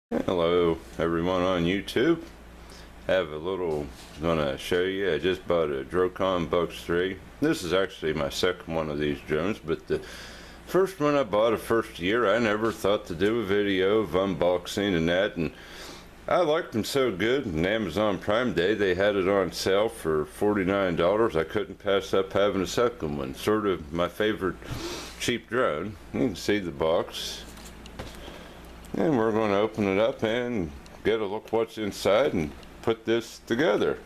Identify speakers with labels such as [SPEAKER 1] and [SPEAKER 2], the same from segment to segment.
[SPEAKER 1] Hello everyone on YouTube. Gonna show you, I just bought a Bugs3. This is actually my second one of these drones, but the first one I bought a first year, I never thought to do a video of unboxing and that, and I liked them so good. On Amazon Prime Day they had it on sale for $49. I couldn't pass up having a second one. Sort of my favorite cheap drone. You can see the box. And we're going to open it up and get a look what's inside and put this together.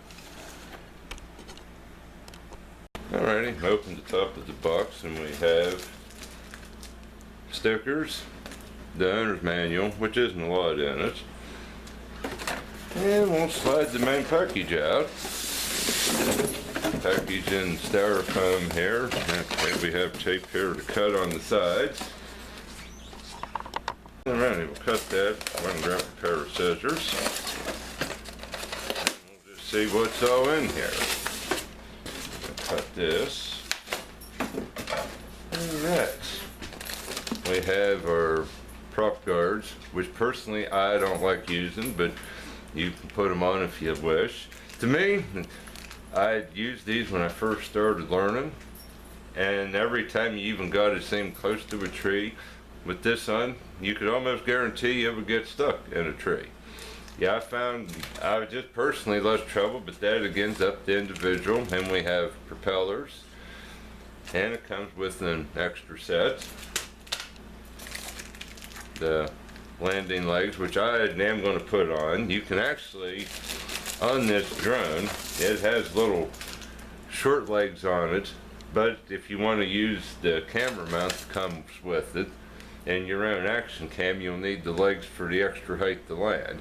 [SPEAKER 1] Alrighty, open the top of the box and we have stickers, the owner's manual, which isn't a lot in it. And we'll slide the main package out. Package in styrofoam here. Okay, we have tape here to cut on the sides. Alrighty, we'll cut that. We're going to grab a pair of scissors. And we'll just see what's all in here. We'll cut this. Alright. We have our prop guards, which personally I don't like using, but you can put them on if you wish. To me, I used these when I first started learning, and every time you even got to seem close to a tree, with this on, you could almost guarantee you would get stuck in a tree. Yeah, I found I was just personally less trouble, but that again's up to the individual. And we have propellers, and it comes with an extra set. The landing legs, which I am going to put on. You can actually, on this drone, it has little short legs on it, but if you want to use the camera mount that comes with it, and your own action cam, you'll need the legs for the extra height to land.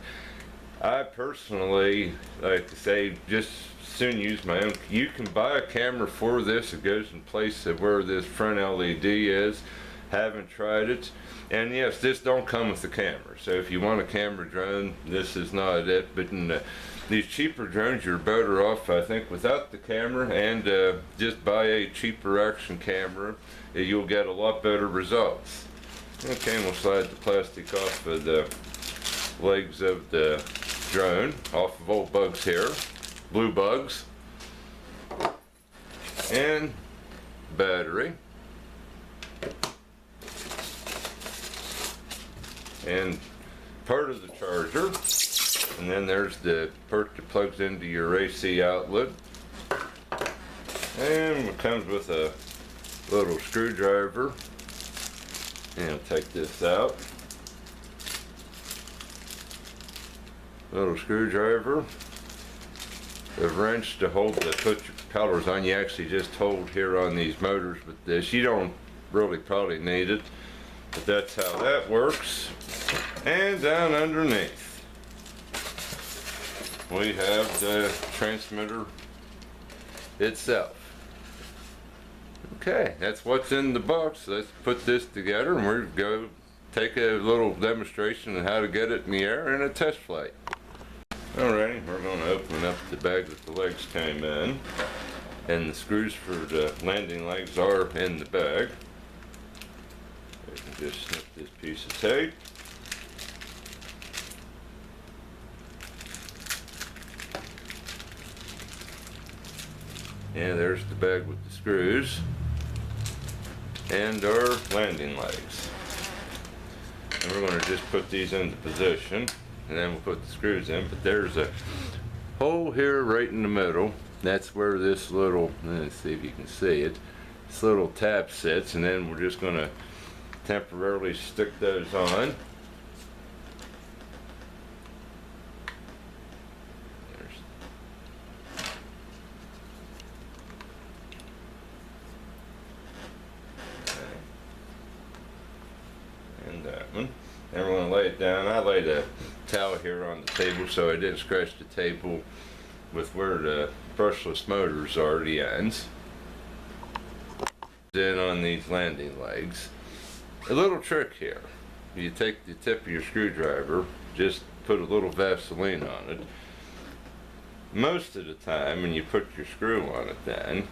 [SPEAKER 1] I personally like to say just soon use my own. You can buy a camera for this. It goes in place of where this front LED is. Haven't tried it, and yes, this don't come with the camera, so if you want a camera drone, this is not it. But in these cheaper drones, you're better off, I think, without the camera, and just buy a cheaper action camera. You'll get a lot better results. Okay, and we'll slide the plastic off of the legs of the drone, off of old Bugs here, blue Bugs, and battery, and part of the charger, and then there's the part that plugs into your AC outlet, and it comes with a little screwdriver. And I'll take this out. Little screwdriver. The wrench to hold the put your propellers on. You actually just hold here on these motors with this. You don't really probably need it, but that's how that works. And down underneath we have the transmitter itself. Okay, that's what's in the box. Let's put this together and we're going to take a little demonstration on how to get it in the air in a test flight. Alrighty, we're going to open up the bag that the legs came in, and the screws for the landing legs are in the bag. You can just snip this piece of tape. And there's the bag with the screws and our landing legs. And we're going to just put these into position, and then we'll put the screws in. But there's a hole here right in the middle. That's where this little, let's see if you can see it, this little tab sits, and then we're just going to temporarily stick those on. And that one. And we're going to lay it down. I laid a towel here on the table so I didn't scratch the table with where the brushless motors are, the ends. Then on these landing legs, a little trick here. You take the tip of your screwdriver, just put a little Vaseline on it. Most of the time when you put your screw on it, then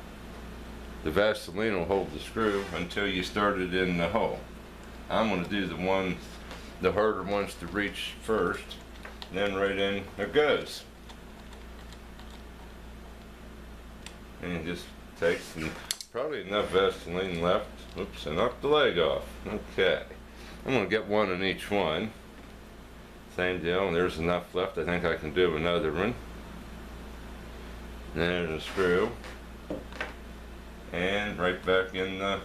[SPEAKER 1] the Vaseline will hold the screw until you start it in the hole. I'm going to do the one the harder ones to reach first, and then right in it goes. And you just take some, probably enough Vaseline left. Oops, I knocked the leg off. Okay, I'm going to get one in each one. Same deal, and there's enough left. I think I can do another one. There's a screw. And right back in the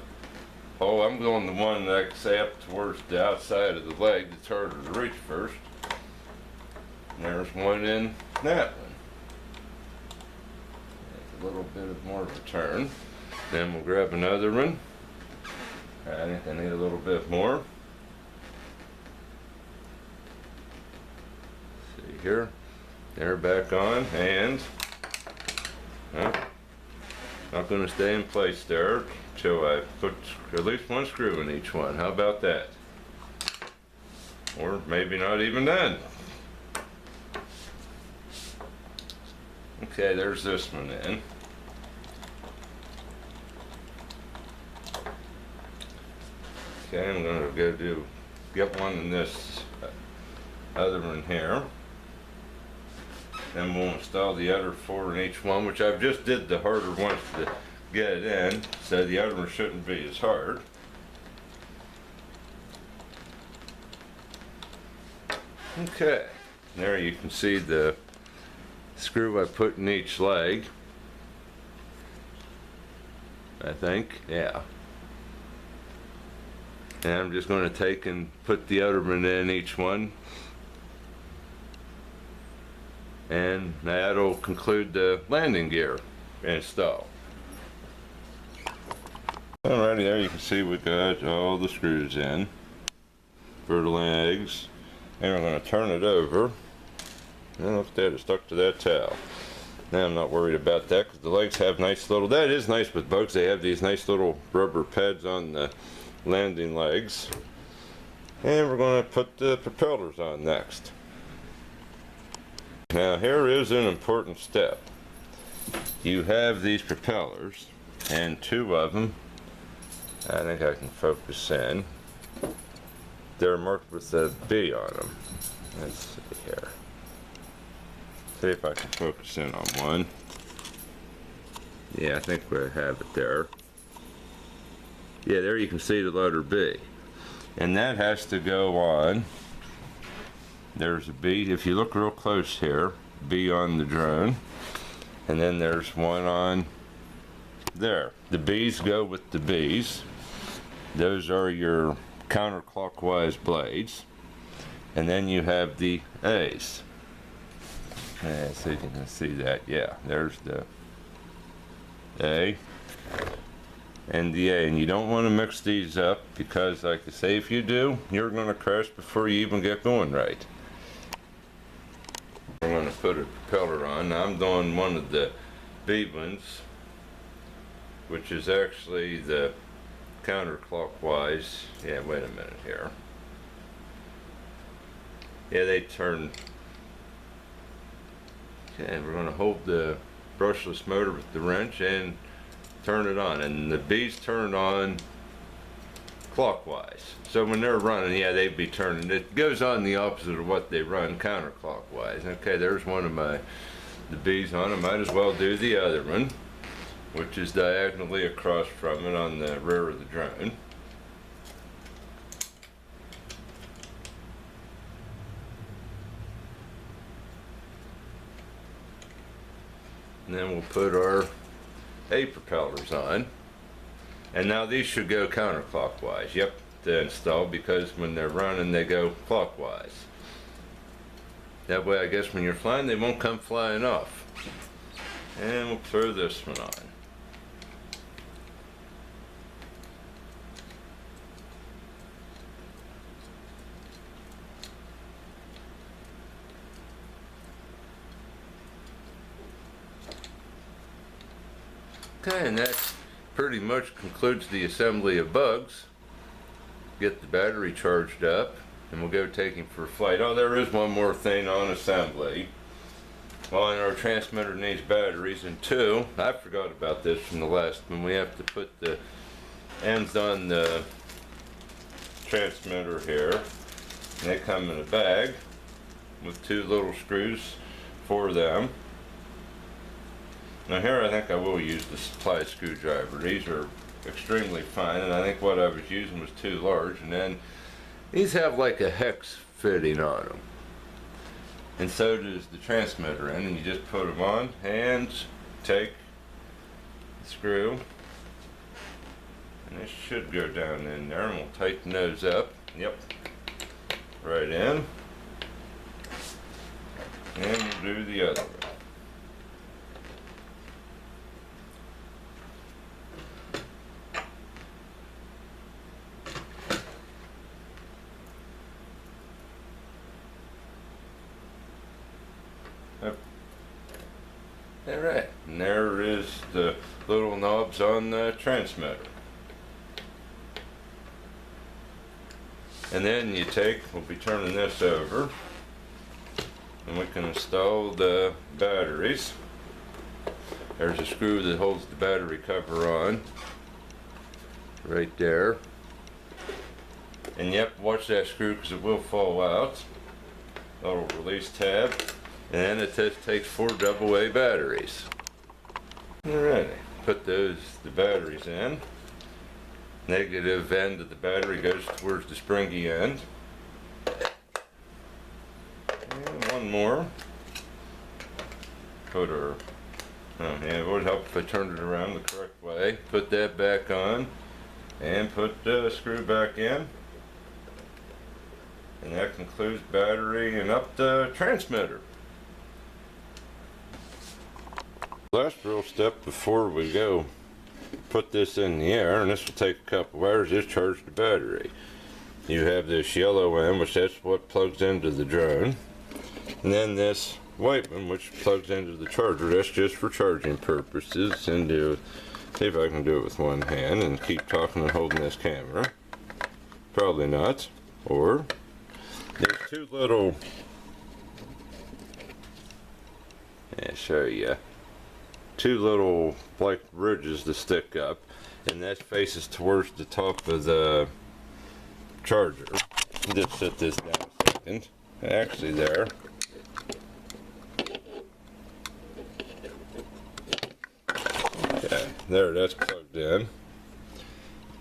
[SPEAKER 1] hole. I'm going the one that I can say up towards the outside of the leg that's harder to reach first. And there's one in that one. A little bit of more of a turn. Then we'll grab another one. I think I need a little bit more. See here. They're back on, and not going to stay in place there till I put at least one screw in each one. How about that? Or maybe not even then. Okay, there's this one in. Okay, I'm going to get one in this other one here. Then we'll install the other 4 in each one, which I've just did the harder ones to get it in, so the other one shouldn't be as hard. Okay, there you can see the screw I put in each leg. I think, yeah. And I'm just going to take and put the other one in each one. And that'll conclude the landing gear install. Alrighty, there you can see we got all the screws in for the legs. And we're going to turn it over. And look at that, it's stuck to that towel. Now I'm not worried about that because the legs have nice little, that is nice with Bugs, they have these nice little rubber pads on the landing legs. And we're going to put the propellers on next. Now here is an important step. You have these propellers, and 2 of them, I think I can focus in. They're marked with a B on them. Let's see here. See if I can focus in on one. Yeah, I think we have it there. Yeah, there you can see the letter B. And that has to go on. There's a B, if you look real close here, B on the drone. And then there's one on there. The B's go with the B's. Those are your counterclockwise blades. And then you have the A's. And so you can see that, yeah, there's the A and the A. And you don't want to mix these up because, like I say, if you do, you're going to crash before you even get going right. I'm going to put a propeller on. Now I'm doing one of the B ones, which is actually the counterclockwise. Yeah, wait a minute here. Yeah, they turn. Okay, we're going to hold the brushless motor with the wrench and turn it on. And the B's turn on clockwise. So when they're running, yeah, they'd be turning. It goes on the opposite of what they run, counterclockwise. Okay, there's one of the B's on. I might as well do the other one, which is diagonally across from it on the rear of the drone. And then we'll put our A propellers on. And now these should go counterclockwise. Yep, to install, because when they're running they go clockwise. That way I guess when you're flying they won't come flying off. And we'll throw this one on. Okay, and that pretty much concludes the assembly of Bugs. Get the battery charged up and we'll go take him for a flight. Oh, there is one more thing on assembly. Well, our transmitter needs batteries, and 2, I forgot about this from the last one, we have to put the ends on the transmitter here. They come in a bag with 2 little screws for them. Now here I think I will use the supply screwdriver. These are extremely fine, and I think what I was using was too large. And then these have like a hex fitting on them, and so does the transmitter end, and you just put them on and take the screw, and it should go down in there, and we'll tighten those up. Yep, right in, and we'll do the other one. Alright, and there is the little knobs on the transmitter. And then we'll be turning this over, and we can install the batteries. There's a screw that holds the battery cover on, right there. And yep, watch that screw because it will fall out. Little release tab. And it takes 4 AA batteries. Alrighty, put the batteries in. Negative end of the battery goes towards the springy end. And one more. Oh yeah, it would help if I turned it around the correct way. Put that back on, and put the screw back in. And that concludes battery and up the transmitter. Last real step before we go put this in the air, and this will take a couple hours, is charge the battery. You have this yellow end, which that's what plugs into the drone, and then this white one, which plugs into the charger. That's just for charging purposes. And see if I can do it with one hand and keep talking and holding this camera. Probably not. Or there's 2 little, show you. 2 little like ridges to stick up, and that faces towards the top of the charger. Just set this down a second. Actually there. Okay, there, that's plugged in.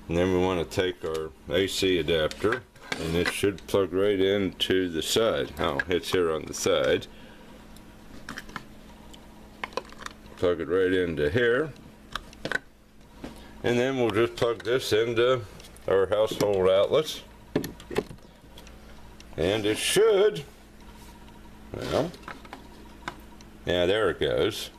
[SPEAKER 1] And then we want to take our AC adapter, and it should plug right into the side. Oh, it's here on the side. Plug it right into here, and then we'll just plug this into our household outlets, and it should, well, yeah, there it goes.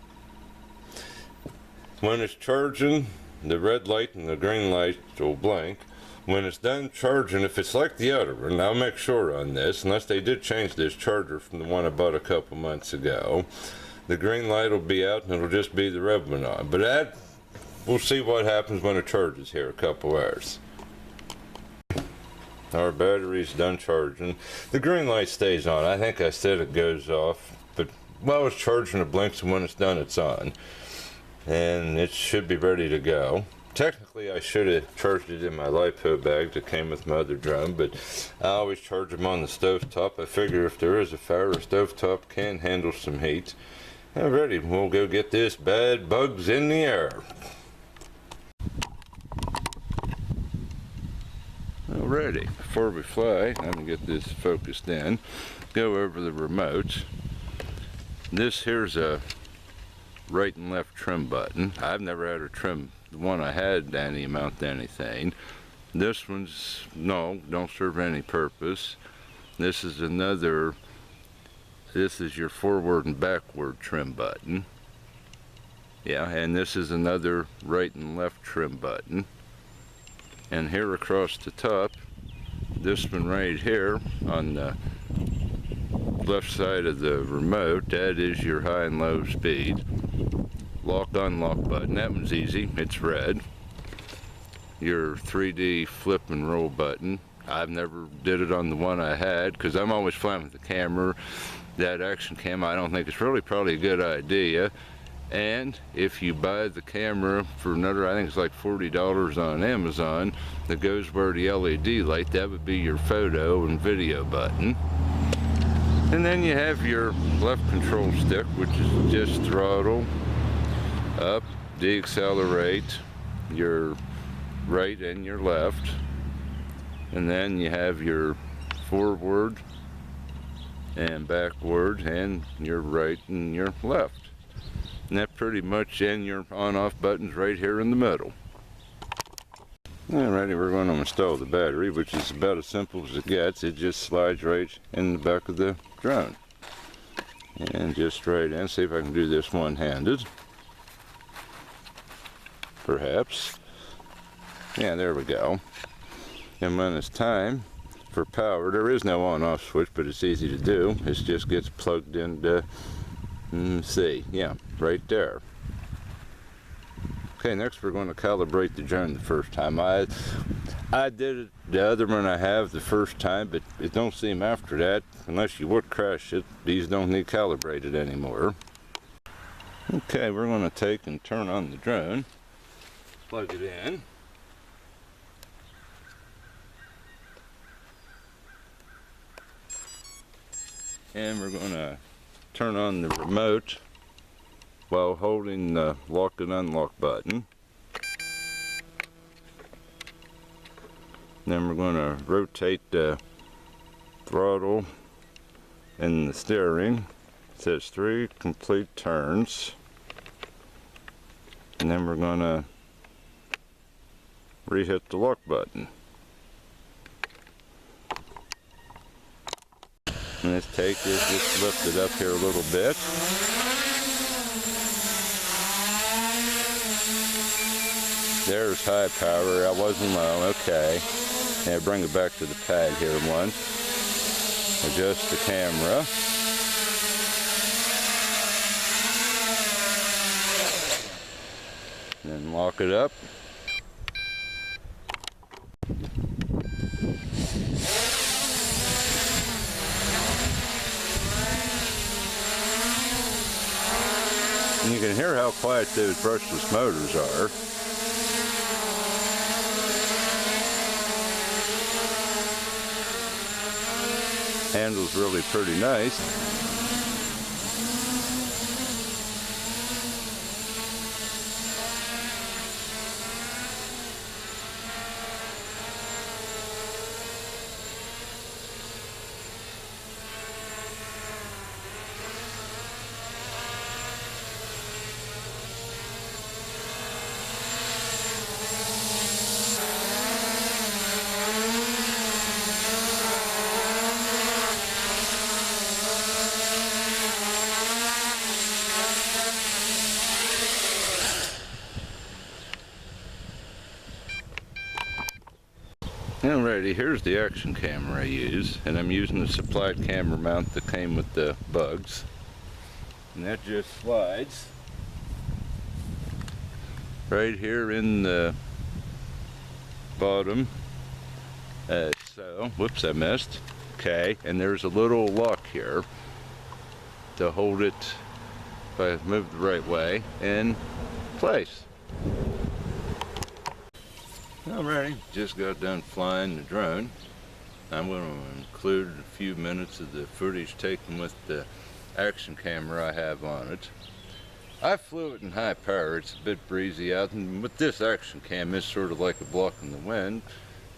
[SPEAKER 1] When it's charging, the red light and the green light will blink. When it's done charging, if it's like the other one, I'll make sure on this, unless they did change this charger from the one I bought a couple months ago, the green light will be out and it'll just be the red one on. But we'll see what happens when it charges here a couple hours. Our battery's done charging. The green light stays on. I think I said it goes off, but while it's charging it blinks, and when it's done it's on. And it should be ready to go. Technically I should have charged it in my LiPo bag that came with my other drone, but I always charge them on the stovetop. I figure if there is a fire, a stovetop can handle some heat. Alrighty, we'll go get this bad bugs in the air. Alrighty, before we fly, I'm gonna get this focused in. Go over the remote. This here's a right and left trim button. I've never had a trim. The one I had any amount to anything. This one's no, don't serve any purpose. This is another. This is your forward and backward trim button. Yeah, and this is another right and left trim button. And here across the top, this one right here on the left side of the remote, that is your high and low speed. Lock unlock button, that one's easy, it's red. Your 3D flip and roll button. I've never did it on the one I had because I'm always flying with the camera. That action cam, I don't think it's really probably a good idea. And if you buy the camera for another, I think it's like $40 on Amazon, that goes where the LED light, that would be your photo and video button. And then you have your left control stick, which is just throttle, up, deaccelerate, your right and your left. And then you have your forward and backward and your right and your left. And that pretty much, and your on-off buttons right here in the middle. Alrighty, we're going to install the battery, which is about as simple as it gets. It just slides right in the back of the drone. And just right in. See if I can do this one-handed. Perhaps. Yeah, there we go. And when it's time for power, there is no on-off switch, but it's easy to do. It just gets plugged into, see, yeah, right there. Okay, next we're going to calibrate the drone the first time. I did it, the other one I have the first time, but it don't seem after that, unless you would crash it, these don't need calibrated anymore. Okay, we're going to take and turn on the drone, plug it in. And we're going to turn on the remote while holding the lock and unlock button. Then we're going to rotate the throttle and the steering. It says 3 complete turns. And then we're going to re-hit the lock button. And let's take this, just lift it up here a little bit. There's high power, I wasn't low, okay. Now bring it back to the pad here once. Adjust the camera. Then lock it up. And you can hear how quiet those brushless motors are. Handle's really pretty nice. Alrighty, here's the action camera I use, and I'm using the supplied camera mount that came with the Bugs, and that just slides right here in the bottom. So, whoops, I missed. Okay, and there's a little lock here to hold it, if I move the right way, in place. Alrighty, just got done flying the drone. I'm going to include a few minutes of the footage taken with the action camera I have on it. I flew it in high power, it's a bit breezy out, and with this action cam it's sort of like a block in the wind,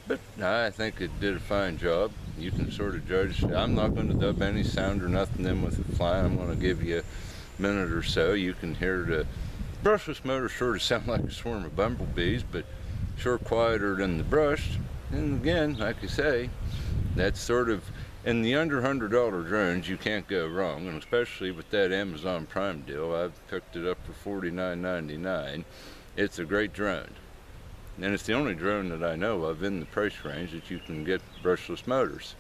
[SPEAKER 1] but I think it did a fine job. You can sort of judge. I'm not going to dub any sound or nothing in with it flying. I'm going to give you a minute or so. You can hear the brushless motor sort of sound like a swarm of bumblebees, but sure quieter than the brushed. And again, like I say, that's sort of, in the under $100 drones you can't go wrong, and especially with that Amazon Prime deal, I've picked it up for $49.99. It's a great drone, and it's the only drone that I know of in the price range that you can get brushless motors.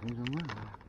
[SPEAKER 2] He's a murderer.